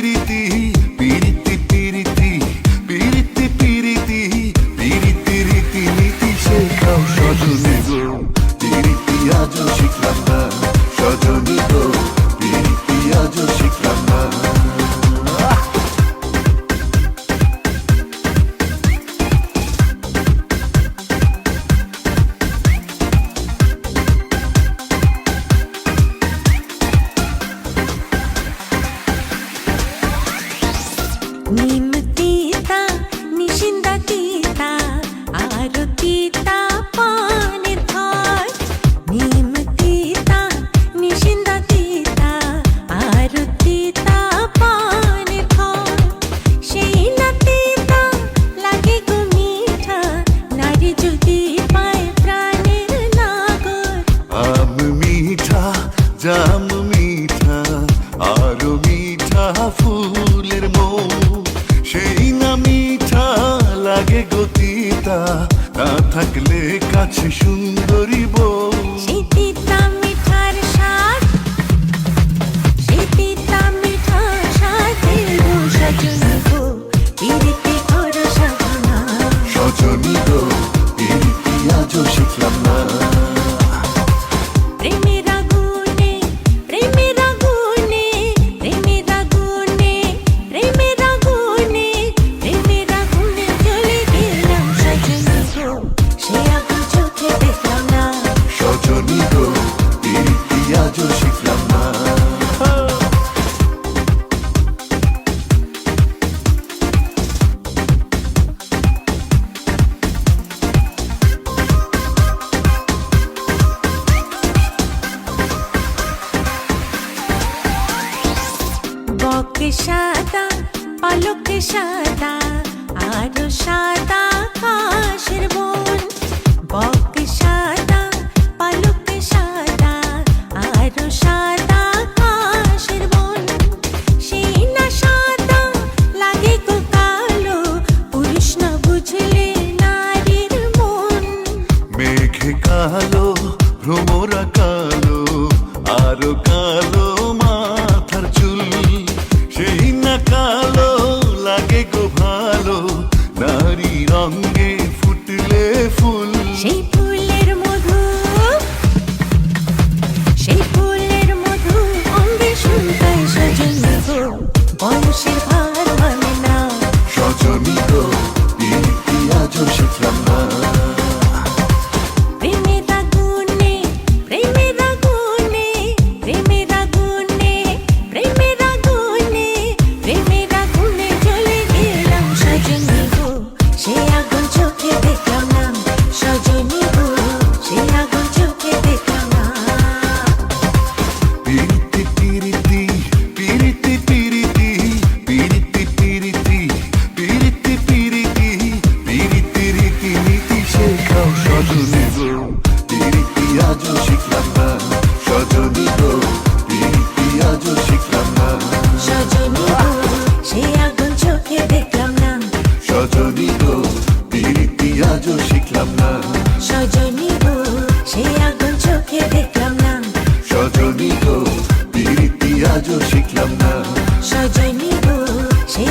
পিরিতি পিরিতি পিরিতি পিরিতি পিরিতি পিরিতি রীতি নীতি শেখাও সজনী গো পিরিতি আজও শিখলাম না সজনী গো পিরিতি আজও শিখলাম না নিম তিতা নিশিন্দা তিতা আর তিতা পানের ঘর নিম তিতা নিশিন্দা তিতা আর তিতা পানের ঘর সেই না তিতা লাগে গো মিঠা নারী যদি পায় প্রাণের নাগর আম মিঠা জাম মিঠা আরো মিঠা ফুলের মৌ সেই না মিঠা লাগে গতিতা না থাকলে কাছে সুন্দরী বউ সেই তিতা মিঠার স্বাদ সেই তিতা মিঠার স্বাদে গো সজনী গো পিরিতি করো সাধনা সজনী গো পিরিতি আজও শিখলাম না প্রেমের আগুনে প্রেমের আগুনে প্রেমের আগুনে প্রেমের আগুনে প্রেমের আগুনে জ্বলে গেলাম সজনী গো সে আগুন চোখে দেখলাম না সজনী গো পিরিতি আজও শিখলাম না বক সাদা পালক সাদা আরো সাদা আকাশের বন বক সাদা পালক সাদা আরো সাদা আকাশের বন সেই না সাদা লাগে গো কালো পুরুষ না বুঝলে নারীর মন মেঘে কালো ভ্রমরা কালো আরো কালো মাথার চুল সেই না কালো লাগে গো ভালো নারী রঙে ফুটলে ফুল সেই ফুলের মধু সেই ফুলের মধু অঙ্গে শুকায় সজনী গো বয়সের ভার মানে না সজনী গো পিরিতি আজও শিখলাম না প্রেমের আগুনে প্রেমের আগুনে প্রেমের আগুনে প্রেমের আগুনে প্রেমের আগুনে জ্বলে গেলাম সজনী গো সে আগুন চোখে দেখলাম না সজনী গো সে আগুন চোখে দেখলাম না পিরিতি পিরিতি পিরিতি পিরিতি পিরিতি পিরিতি পিরিতি পিরিতি পিরিতি রীতি নীতি শেখাও সজনী গো পিরিতি আজও শিখলাম না সজনী গো পিরিতি আজও শিখলাম না সজনী গো সে আগুন চোখে দেখলাম না সজনী গো পিরিতি আজও শিখলাম না সজনী গো সে আগুন চোখে দেখলাম না সজনী গো পিরিতি আজও শিখলাম না সজনী গো সে